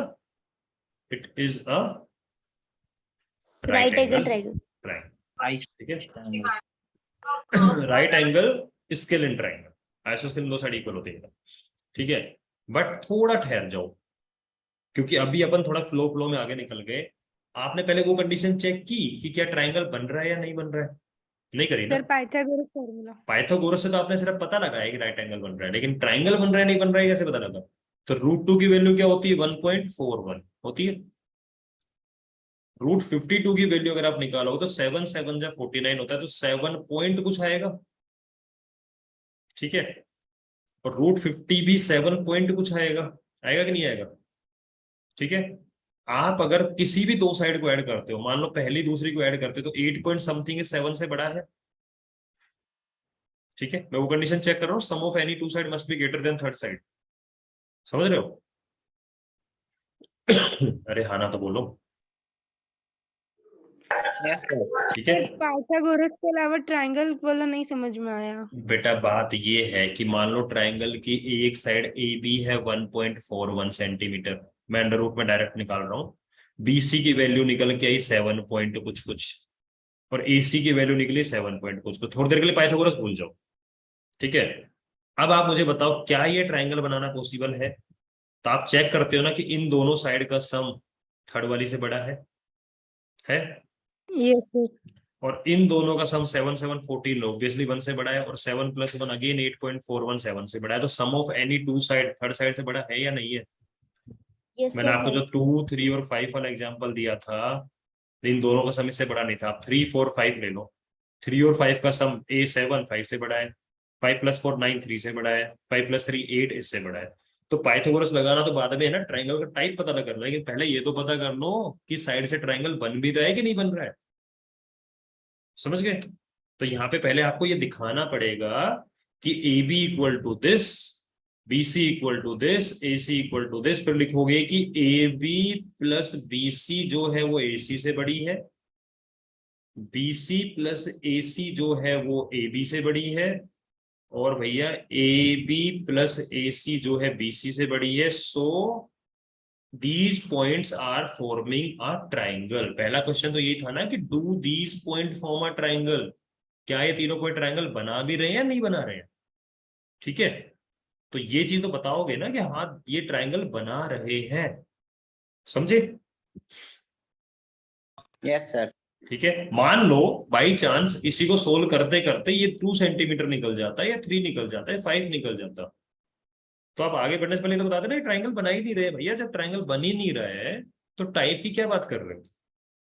Speaker 2: Right angle triangle.
Speaker 1: triangle, ठीक है। राइट एंगल स्केलिन ट्राइंगल, आइसोस्केलिन दो side equal होते हैं, ठीक है। But थोड़ा ठहर जाओ, क्योंकि अभी अपन थोड़ा फ्लो में आगे निकल गए। आपने पहले वो कंडीशन चेक की कि क्या ट्राइंगल बन रहा है या नहीं बन रहा है? नहीं करी ना।
Speaker 4: Sir Pythagoras formula.
Speaker 1: पाइथागोरस से तो आपने सिर्फ पता लगाया कि राइट एंगल बन रहा है, लेकिन ट्राइंगल बन रहा है नहीं बन रहा है कैसे पता लगा? तो √2 की वैल्यू क्या होती है 1.41 होती है। √52 की वैल्यू अगर आप निकालोगे तो 7 7 जा 49 होता है, तो 7 पॉइंट कुछ आएगा, ठीक है। और √50 भी 7 पॉइंट कुछ आएगा, आएगा कि नहीं आएगा, ठीक है। आप अगर किसी भी दो साइड को ऐड करते हो, मान लो पहली दूसरी को ऐड करते हो, तो 8 पॉइंट समथिंग 7 से बड़ा है, ठीक है। मैं वो कंडीशन चेक कर रहा हूँ, sum of any two side must be greater than third side, समझ रहे हो? अरे हाँ ना तो बोलो,
Speaker 5: यस सर।
Speaker 1: ठीक है।
Speaker 4: पाइथागोरस के अलावा ट्रायंगल वाला नहीं समझ में आया।
Speaker 1: बेटा बात ये है कि मान लो ट्राइंगल की एक साइड AB है 1.41 सेंटीमीटर, मैं अंडर में डायरेक्ट निकाल रहा हूँ। BC की वैल्यू निकल के आई 7 पॉइंट कुछ कुछ, और AC की वैल्यू निकली 7 पॉइंट कुछ कुछ। थोड़ी देर के लिए पाइथागोरस भूल जाओ, ठीक है। अब आप मुझे बताओ क्या ये ट्राइंगल बनाना पॉसिबल है? तो आप चेक करते हो ना कि इन दोनों साइड का सम थर्ड वाली से बड़ा है
Speaker 4: यस सर।
Speaker 1: और इन दोनों का सम 7 7 14 ऑब्वियसली 1 से बड़ा है, और 7 + 1 अगेन 8.41 7 से बड़ा है। तो sum of any two side third side से बड़ा है या नहीं है?
Speaker 2: Yes,
Speaker 1: मैंने
Speaker 2: sir.
Speaker 1: आपको जो 2 3 और 5 वाला एग्जांपल दिया था, इन दोनों का सम इससे बड़ा नहीं था। आप 3 4 5 ले लो, 3 और 5 का सम A7 5 से बड़ा है, 5 + 4 9 3 से बड़ा है, 5 + 3 8 इससे बड़ा है। तो पाइथागोरस लगाना तो बाद में है ना, ट्राइंगल का टाइप पता करना, लेकिन पहले ये तो पता कर लो कि साइड से ट्राइंगल बन भी रहा है कि नहीं बन रहा है, समझ गए? तो यहाँ पे पहले आपको ये दिखाना पड़ेगा कि AB equal to this, BC equal to this, AC equal to this. फिर लिखोगे कि AB + BC जो है वो AC से बड़ी है, BC + AC जो है वो AB से बड़ी है, और भैया AB + AC जो है BC से बड़ी है। सो these points are forming a triangle। पहला क्वेश्चन तो यही था ना कि do these point form a triangle, क्या ये तीनों पॉइंट ट्राइंगल बना भी रहे हैं या नहीं बना रहे हैं, ठीक है। तो ये चीज तो बताओगे ना कि हाँ ये ट्राइंगल बना रहे हैं, समझे?
Speaker 5: Yes sir.
Speaker 1: ठीक है। मान लो बाई चांस इसी को सोल्व करते करते ये 2 सेंटीमीटर निकल जाता है, या 3 निकल जाता है, 5 निकल जाता, तो आप आगे बढ़ने से पहले तो बता देना ट्राइंगल बना ही नहीं रहे भैया। जब ट्राइंगल बन ही नहीं रहा है तो टाइप की क्या बात कर रहे हो?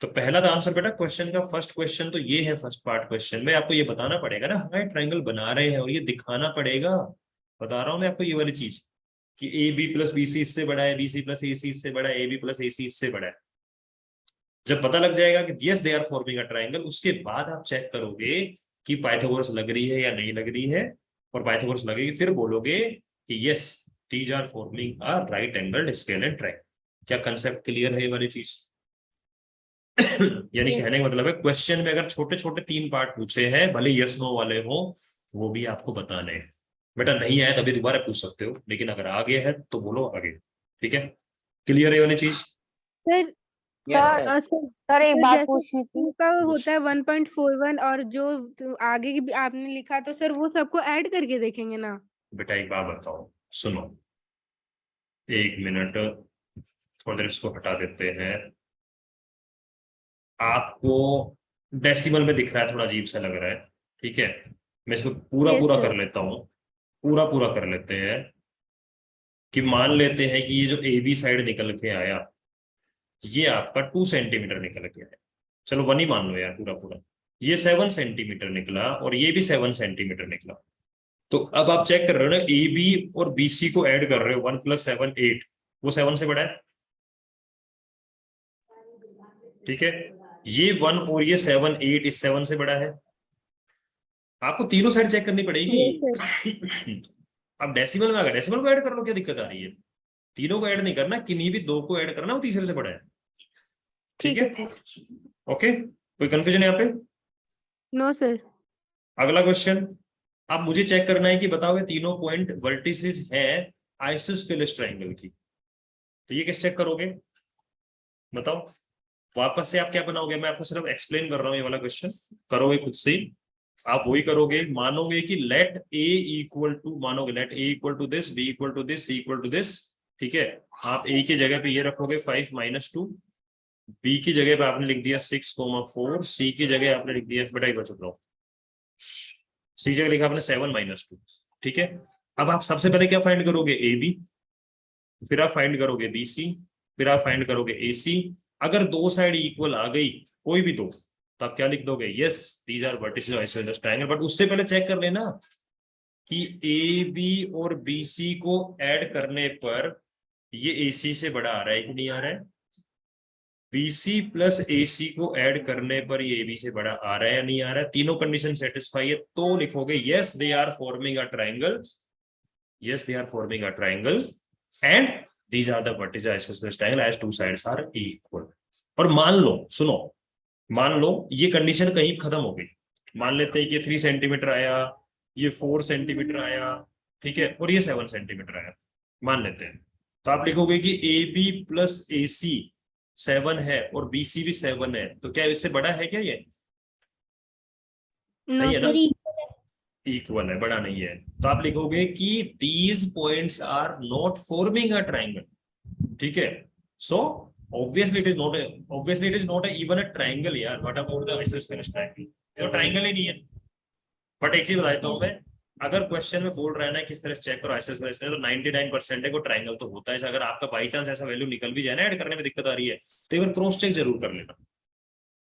Speaker 1: तो पहला तो आंसर बेटा क्वेश्चन का, फर्स्ट क्वेश्चन तो ये है, फर्स्ट पार्ट क्वेश्चन में आपको ये बताना पड़ेगा ना हाँ ट्राइंगल बना रहे हैं, और ये दिखाना पड़ेगा, बता रहा हूं मैं आपको ये वाली चीज, कि A B plus B C इससे बड़ा है, बी सी प्लस ए सी इससे बड़ा है, ए बी प्लस ए सी इससे बड़ा है। जब पता लग जाएगा कि yes they are forming a triangle, उसके बाद आप चेक करोगे कि पाइथागोरस लग रही है या नहीं लग रही है, और पाइथागोरस लगेगी फिर बोलोगे कि yes these are forming a right angled scale and triangle. क्या कंसेप्ट क्लियर है ये वाली चीज? यानी
Speaker 2: Yes.
Speaker 1: कहने का मतलब है क्वेश्चन में अगर छोटे छोटे 3 पार्ट पूछे हैं, भले यस नो वाले हो, वो भी आपको बताने हैं। बेटा नहीं आया तभी दोबारा पूछ सकते हो, लेकिन अगर आ गया है तो बोलो आगे। ठीक है, क्लियर है ये वाली चीज?
Speaker 4: Sir
Speaker 5: Yes,
Speaker 3: sir
Speaker 5: sir.
Speaker 4: Sir
Speaker 3: sir एक
Speaker 4: सर
Speaker 3: बात
Speaker 4: जैसे
Speaker 3: पूछनी थी।
Speaker 4: टू का होता है 1.41 और जो आगे की भी आपने लिखा तो सर वो सबको ऐड करके देखेंगे ना?
Speaker 1: बेटा एक बात बताओ, सुनो, 1 मिनट, थोड़ी देर इसको हटा देते हैं। आपको डेसिमल में दिख रहा है, थोड़ा अजीब सा लग रहा है, ठीक है, मैं इसको पूरा
Speaker 4: Yes,
Speaker 1: पूरा
Speaker 4: sir.
Speaker 1: कर लेता हूँ, पूरा पूरा कर लेते हैं। कि मान लेते हैं कि ये जो ए बी साइड निकल के आया, ये आपका 2 सेंटीमीटर निकल के आया, चलो 1 ही मान लो यार, पूरा पूरा, ये 7 सेंटीमीटर निकला और ये भी 7 सेंटीमीटर निकला। तो अब आप चेक कर रहे हो ना, ए बी और बी सी को ऐड कर रहे हो, 1 + 7 8, वो 7 से बड़ा है, ठीक है, ये 1 और ये 7 8 इस 7 से बड़ा है। आपको तीनों साइड चेक करनी पड़ेगी।
Speaker 4: Yes,
Speaker 1: अब डेसिमल में आ गया, डेसिमल को ऐड कर लो, क्या दिक्कत आ रही है? तीनों को ऐड नहीं करना, किन्हीं भी 2 को ऐड करना, वो तीसरे से बड़ा है। ठीक
Speaker 4: ठीक है
Speaker 1: है,
Speaker 4: सर।
Speaker 1: ओके, कोई कंफ्यूजन यहाँ पे?
Speaker 4: No sir.
Speaker 1: अगला क्वेश्चन, अब मुझे चेक करना है कि बताओ ये तीनों पॉइंट वर्टिसेस हैं आइसोस्केलेस ट्रायंगल की, तो ये कैसे चेक करोगे बताओ? वापस से आप क्या बनाओगे, मैं आपको सिर्फ एक्सप्लेन कर रहा हूं, ये वाला क्वेश्चन करोगे खुद से ही। आप वही करोगे, मानोगे कि लेट ए इक्वल टू, मानोगे let A equal to this, B equal to this, C equal to this, ठीक है। आप ए की जगह पे ये रखोगे 5 - 2, बी की जगह पे आपने लिख दिया 6, 4, सी की जगह आपने लिख दिया, बेटा एक बार चुप रहो, सी जगह लिखा आपने 7 - 2, ठीक है। अब आप सबसे पहले क्या फाइंड करोगे, ए बी, फिर आप फाइंड करोगे बी सी, फिर आप फाइंड करोगे ए सी। अगर 2 साइड इक्वल आ गई, कोई भी 2, तो आप क्या लिख दोगे, yes these are vertices of isosceles triangle. But उससे पहले चेक कर लेना कि ए बी और बी सी को ऐड करने पर ये ए सी से बड़ा आ रहा है कि नहीं आ रहा है, बीसी प्लस एसी को ऐड करने पर ये एबी से बड़ा आ रहा है या नहीं आ रहा है, तीनों कंडीशन सेटिस्फाई है, तो लिखोगे yes they are forming a triangle, yes they are forming a triangle and these are the vertices of isosceles triangle as two sides are equal। और मान लो, सुनो, मान लो ये कंडीशन कहीं खत्म हो गई, मान लेते हैं कि 3 सेंटीमीटर आया, ये 4 सेंटीमीटर आया, ठीक है, और ये 7 सेंटीमीटर आया, मान लेते हैं, तो आप लिखोगे कि ए बी प्लस ए सी 7 है और बी सी भी 7 है, तो क्या इससे बड़ा है क्या ये?
Speaker 4: नो
Speaker 1: नहीं है ना,
Speaker 2: सर
Speaker 1: इक्वल है, बड़ा नहीं है। तो आप लिखोगे कि these points are not forming a triangle, ठीक है। सो obviously it is not even a triangle यार, what about the isosceles triangle, ये तो ट्रायंगल ही नहीं है। बट एक चीज बताता हूँ मैं, अगर क्वेश्चन में बोल रहा है ना किस तरह से चेक करो isosceles, तो 99% है को ट्रायंगल तो होता है। अगर आपका बाई चांस ऐसा वैल्यू निकल भी जाए ना, ऐड करने में दिक्कत आ रही है, तो एक बार क्रॉस चेक जरूर कर लेना,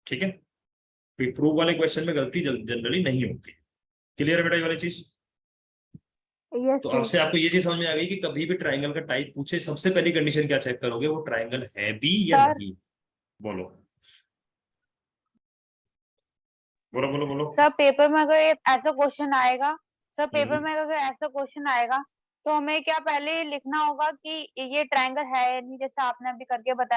Speaker 1: ठीक है, क्योंकि प्रूफ वाले क्वेश्चन में गलती जनरली नहीं होती। क्लियर है बेटा ये वाली चीज?
Speaker 4: यस
Speaker 1: तो
Speaker 4: सर।
Speaker 1: आपसे आपको ये चीज समझ में आ गई कि कभी भी ट्रायंगल का टाइप पूछे, सबसे पहली कंडीशन क्या चेक करोगे, वो ट्रायंगल है भी या
Speaker 3: सर।
Speaker 1: नहीं। बोलो बोलो बोलो बोलो।
Speaker 3: सर पेपर में अगर ऐसा क्वेश्चन आएगा, सर पेपर में अगर ऐसा क्वेश्चन आएगा तो हमें क्या पहले लिखना होगा कि ये ट्रायंगल है या नहीं, जैसे आपने अभी करके बताया?